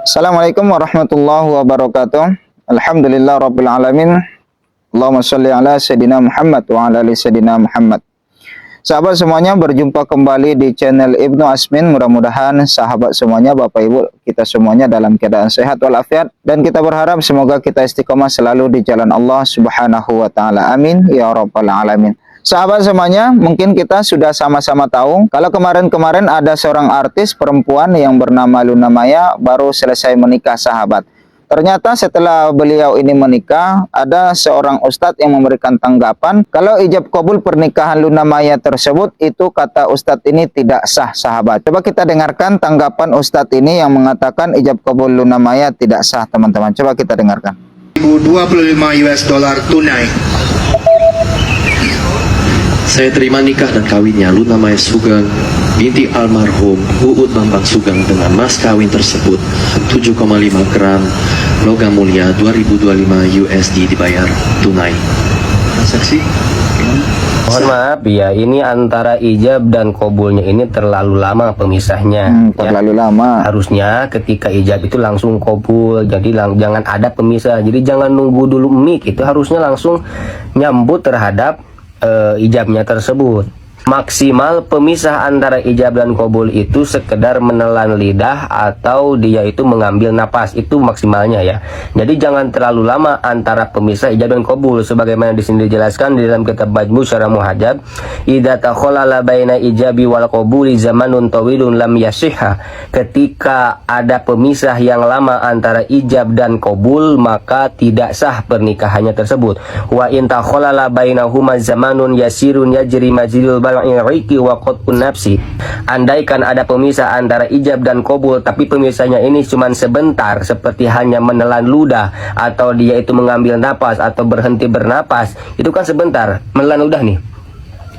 Assalamualaikum warahmatullahi wabarakatuh. Alhamdulillah rabbil alamin. Allahumma sholli ala sayyidina Muhammad wa ala ali sayyidina Muhammad. Sahabat semuanya, berjumpa kembali di channel Ibnu Asmin. Mudah-mudahan sahabat semuanya, Bapak Ibu, kita semuanya dalam keadaan sehat walafiat, dan kita berharap semoga kita istiqomah selalu di jalan Allah Subhanahu wa taala. Amin ya rabbal alamin. Sahabat semuanya, mungkin kita sudah sama-sama tahu kalau kemarin-kemarin ada seorang artis perempuan yang bernama Luna Maya baru selesai menikah, sahabat. Ternyata setelah beliau ini menikah, ada seorang ustadz yang memberikan tanggapan kalau ijab kabul pernikahan Luna Maya tersebut itu, kata ustadz ini, tidak sah, sahabat. Coba kita dengarkan tanggapan ustadz ini yang mengatakan ijab kabul Luna Maya tidak sah, teman-teman. Coba kita dengarkan. 25 US dollar tunai. Saya terima nikah dan kawinnya Luna Maya Sugeng binti almarhum Uut Bambang Sugeng dengan mas kawin tersebut 7,5 gram logam mulia 2025 USD dibayar tunai. Transaksi. Mohon maaf ya, ini antara ijab dan kabulnya ini terlalu lama pemisahnya. Terlalu lama. Harusnya ketika ijab itu langsung kabul, jadi jangan ada pemisah. Jadi jangan nunggu dulu mik, itu harusnya langsung nyambut terhadap ijabnya tersebut. Maksimal pemisah antara ijab dan kabul itu sekedar menelan lidah atau dia itu mengambil napas, itu maksimalnya ya. Jadi jangan terlalu lama antara pemisah ijab dan kabul, sebagaimana di sini dijelaskan di dalam kitab Majmu' Syarah Muhadzab, idza takhalala baina ijabi wal qabuli zamanun tawilun lam yasihha. Ketika ada pemisah yang lama antara ijab dan kabul, maka tidak sah pernikahannya tersebut. Wa in takhalala bainahuma zamanun yasirun yajri majlul nafsi. Andaikan ada pemisah antara ijab dan kabul, tapi pemisahnya ini cuma sebentar, seperti hanya menelan ludah atau dia itu mengambil napas atau berhenti bernapas, itu kan sebentar. Menelan ludah nih,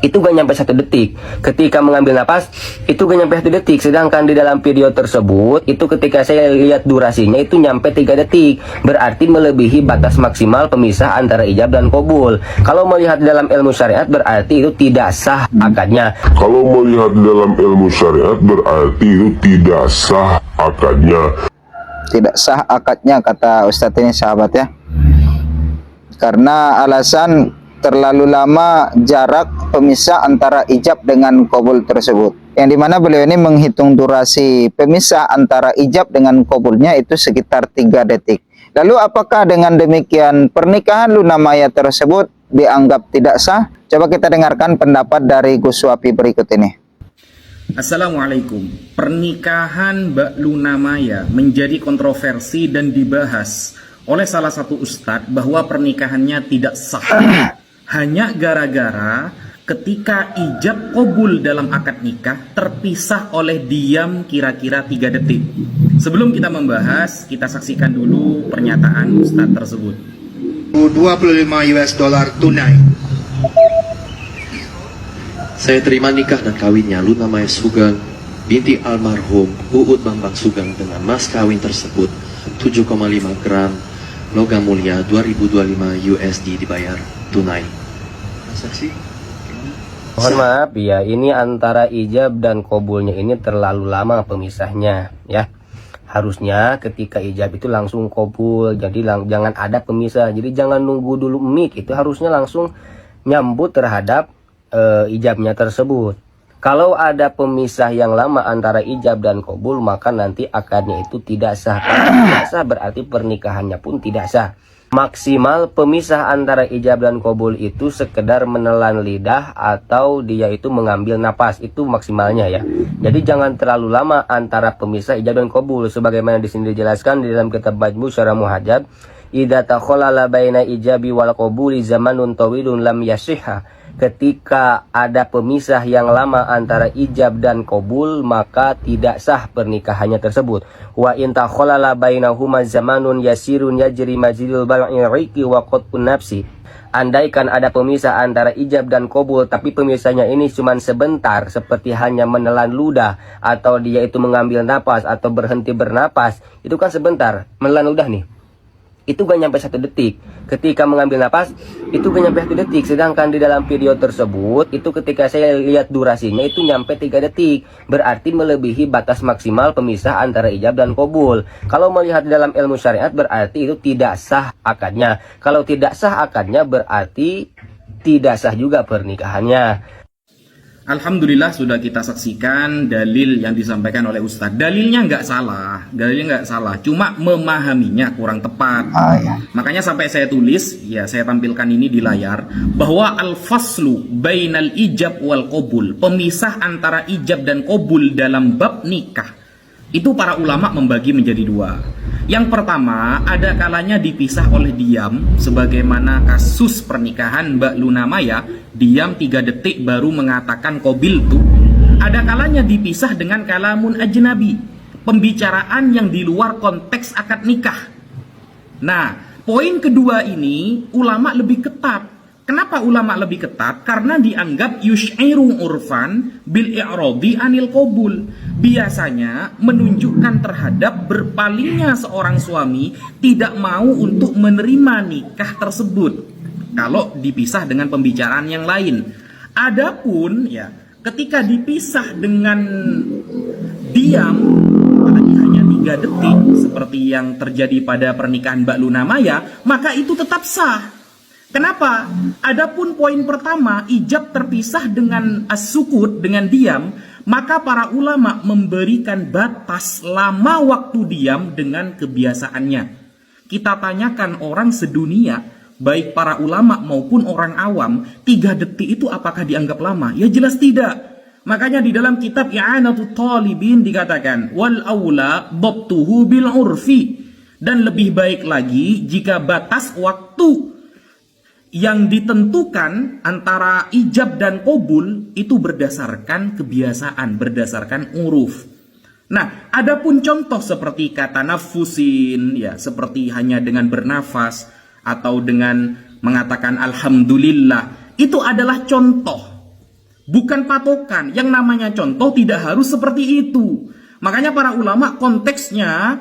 itu gak nyampe 1 detik. Ketika mengambil napas, itu gak nyampe 1 detik. Sedangkan di dalam video tersebut, itu ketika saya lihat durasinya itu nyampe 3 detik. Berarti melebihi batas maksimal pemisah antara ijab dan kabul. Kalau melihat dalam ilmu syariat, berarti itu tidak sah akadnya. Kalau melihat dalam ilmu syariat, berarti itu tidak sah akadnya. Tidak sah akadnya, kata ustadz ini, sahabat ya. Karena alasan terlalu lama jarak pemisah antara ijab dengan kabul tersebut, yang dimana beliau ini menghitung durasi pemisah antara ijab dengan kabulnya itu sekitar 3 detik. Lalu apakah dengan demikian pernikahan Luna Maya tersebut dianggap tidak sah? Coba kita dengarkan pendapat dari Gus Wapi berikut ini. Assalamualaikum. Pernikahan Mbak Luna Maya menjadi kontroversi dan dibahas oleh salah satu ustadz bahwa pernikahannya tidak sah. Hanya gara-gara ketika ijab kabul dalam akad nikah terpisah oleh diam kira-kira 3 detik. Sebelum kita membahas, kita saksikan dulu pernyataan ustadz tersebut. 25 US dollar tunai. Saya terima nikah dan kawinnya Luna Maya Sugeng binti almarhum Uut Bambang Sugeng dengan mas kawin tersebut 7,5 gram logam mulia 2025 USD dibayar tunai. Transaksi. Mohon maaf ya, ini antara ijab dan kabulnya ini terlalu lama pemisahnya ya. Harusnya ketika ijab itu langsung kabul, jadi jangan ada pemisah. Jadi jangan nunggu dulu mik, itu harusnya langsung nyambut terhadap ijabnya tersebut. Kalau ada pemisah yang lama antara ijab dan kabul, maka nanti akadnya itu tidak sah. Kalau tidak sah, berarti pernikahannya pun tidak sah. Maksimal pemisah antara ijab dan kabul itu sekedar menelan lidah atau dia itu mengambil napas, itu maksimalnya ya. Jadi jangan terlalu lama antara pemisah ijab dan kabul, sebagaimana di sini dijelaskan di dalam kitab Majmu' Syarah Muhadzab, idza takhalala baina ijabi wal qabuli zamanun tawilun lam yasihha. Ketika ada pemisah yang lama antara ijab dan kabul, maka tidak sah pernikahannya tersebut. Wa in takhalala bainahuma zamanun yasirun yajri majlul bal'i wa qat'un nafsi. Andaikan ada pemisah antara ijab dan kabul, tapi pemisahnya ini cuma sebentar, seperti hanya menelan ludah atau dia itu mengambil napas atau berhenti bernapas, itu kan sebentar. Menelan ludah nih, itu gak nyampe 1 detik. Ketika mengambil napas itu gak nyampe 1 detik. Sedangkan di dalam video tersebut itu ketika saya lihat durasinya itu nyampe 3 detik. Berarti melebihi batas maksimal pemisah antara ijab dan qabul. Kalau melihat di dalam ilmu syariat berarti itu tidak sah akadnya. Kalau tidak sah akadnya berarti tidak sah juga pernikahannya. Alhamdulillah sudah kita saksikan dalil yang disampaikan oleh Ustadz. Dalilnya nggak salah, cuma memahaminya kurang tepat. Ya. Makanya sampai saya tulis, ya saya tampilkan ini di layar, bahwa al-faslu bainal ijab wal qabul, pemisah antara ijab dan qabul dalam bab nikah, itu para ulama membagi menjadi 2. Yang pertama, ada kalanya dipisah oleh diam, sebagaimana kasus pernikahan Mbak Luna Maya, diam 3 detik baru mengatakan qabiltu. Ada kalanya dipisah dengan kalamun ajnabi, pembicaraan yang di luar konteks akad nikah. Nah, poin kedua ini ulama lebih ketat. Kenapa ulama lebih ketat? Karena dianggap yush'iru urfan bil i'radi anil qabul. Biasanya menunjukkan terhadap berpalingnya seorang suami tidak mau untuk menerima nikah tersebut kalau dipisah dengan pembicaraan yang lain. Adapun ya, ketika dipisah dengan diam, apalagi hanya 3 detik seperti yang terjadi pada pernikahan Mbak Luna Maya, maka itu tetap sah. Kenapa? Adapun poin pertama, ijab terpisah dengan as-sukut, dengan diam, maka para ulama memberikan batas lama waktu diam dengan kebiasaannya. Kita tanyakan orang sedunia, baik para ulama maupun orang awam, 3 detik itu apakah dianggap lama? Ya jelas tidak. Makanya di dalam kitab I'anatul Talibin dikatakan, wal aula dhabtuhu bil urfi, dan lebih baik lagi jika batas waktu yang ditentukan antara ijab dan qabul itu berdasarkan kebiasaan, berdasarkan uruf. Nah, adapun contoh seperti kata nafusin, ya seperti hanya dengan bernafas atau dengan mengatakan alhamdulillah, itu adalah contoh, bukan patokan. Yang namanya contoh tidak harus seperti itu. Makanya para ulama konteksnya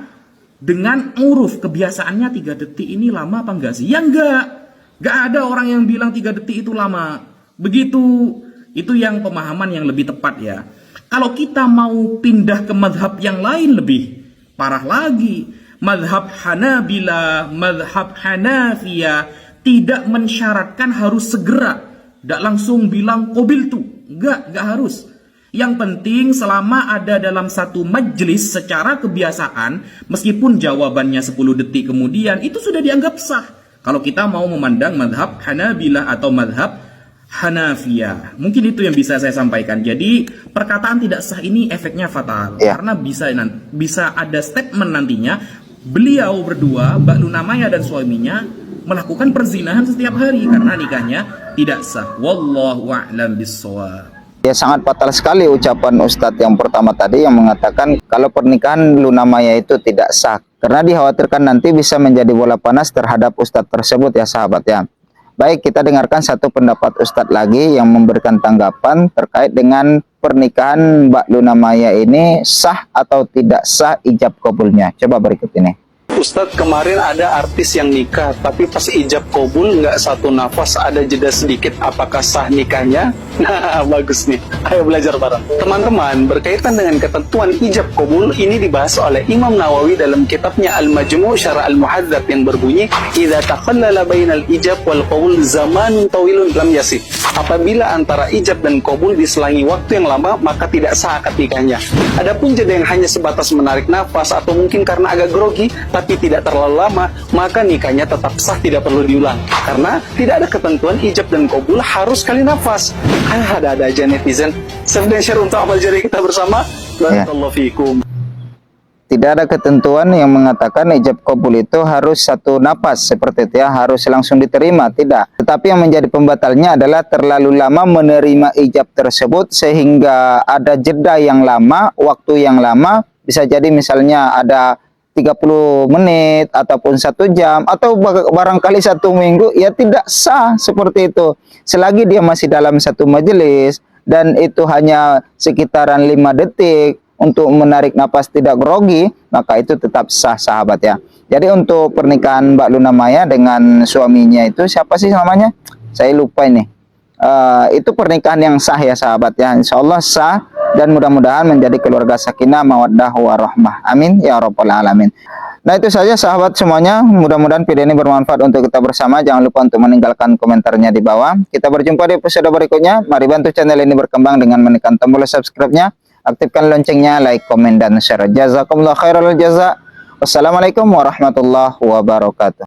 dengan uruf, kebiasaannya 3 detik ini lama apa enggak sih? Ya enggak. Gak ada orang yang bilang 3 detik itu lama. Begitu. Itu yang pemahaman yang lebih tepat ya. Kalau kita mau pindah ke madhab yang lain lebih parah lagi. Madhab Hanabila, madhab Hanafiyah tidak mensyaratkan harus segera. Gak langsung bilang qabiltu. Gak harus. Yang penting selama ada dalam satu majelis secara kebiasaan, meskipun jawabannya 10 detik kemudian, itu sudah dianggap sah. Kalau kita mau memandang madhab Hanabilah atau madhab Hanafiyah. Mungkin itu yang bisa saya sampaikan. Jadi perkataan tidak sah ini efeknya fatal. Karena bisa ada statement nantinya beliau berdua, Mbak Luna Maya dan suaminya, melakukan perzinahan setiap hari karena nikahnya tidak sah. Wallahu a'lam bishawab. Ya, sangat fatal sekali ucapan Ustadz yang pertama tadi yang mengatakan kalau pernikahan Luna Maya itu tidak sah. Karena dikhawatirkan nanti bisa menjadi bola panas terhadap Ustadz tersebut ya sahabat ya. Baik, kita dengarkan satu pendapat Ustadz lagi yang memberikan tanggapan terkait dengan pernikahan Mbak Luna Maya ini sah atau tidak sah ijab qabulnya. Coba berikut ini. Ustadz, kemarin ada artis yang nikah, tapi pas ijab qabul nggak satu nafas, ada jeda sedikit. Apakah sah nikahnya? Nah, bagus nih. Ayo belajar bareng. Teman-teman, berkaitan dengan ketentuan ijab qabul, ini dibahas oleh Imam Nawawi dalam kitabnya Al-Majmu' Syarah Al-Muhadzab yang berbunyi, "Idza takhallala bainal ijab wal qabul zamanun tawilun lam yasih." Apabila antara ijab dan qabul diselangi waktu yang lama, maka tidak sah akad nikahnya. Adapun jeda yang hanya sebatas menarik nafas atau mungkin karena agak grogi, tapi tidak terlalu lama, maka nikahnya tetap sah, tidak perlu diulang. Karena tidak ada ketentuan ijab dan qabul harus sekali nafas. Ada aja netizen. Save dan share untuk amal jari kita bersama. Barakallahu fiikum. Tidak ada ketentuan yang mengatakan ijab qabul itu harus satu napas seperti itu ya, harus langsung diterima, tidak. Tetapi yang menjadi pembatalnya adalah terlalu lama menerima ijab tersebut sehingga ada jeda yang lama, waktu yang lama, bisa jadi misalnya ada 30 menit ataupun 1 jam atau barangkali 1 minggu, ya tidak sah seperti itu. Selagi dia masih dalam satu majelis dan itu hanya sekitaran 5 detik untuk menarik napas tidak grogi, maka itu tetap sah sahabat ya. Jadi untuk pernikahan Mbak Luna Maya dengan suaminya itu siapa sih namanya? Saya lupa ini. Itu pernikahan yang sah ya sahabat ya. Insya Allah sah dan mudah-mudahan menjadi keluarga sakinah mawaddah warahmah. Amin ya rabbal alamin. Nah itu saja sahabat semuanya. Mudah-mudahan video ini bermanfaat untuk kita bersama. Jangan lupa untuk meninggalkan komentarnya di bawah. Kita berjumpa di episode berikutnya. Mari bantu channel ini berkembang dengan menekan tombol subscribe-nya, aktifkan loncengnya, like, komen, dan share. Jazakumullah khairul jaza. Wassalamualaikum warahmatullahi wabarakatuh.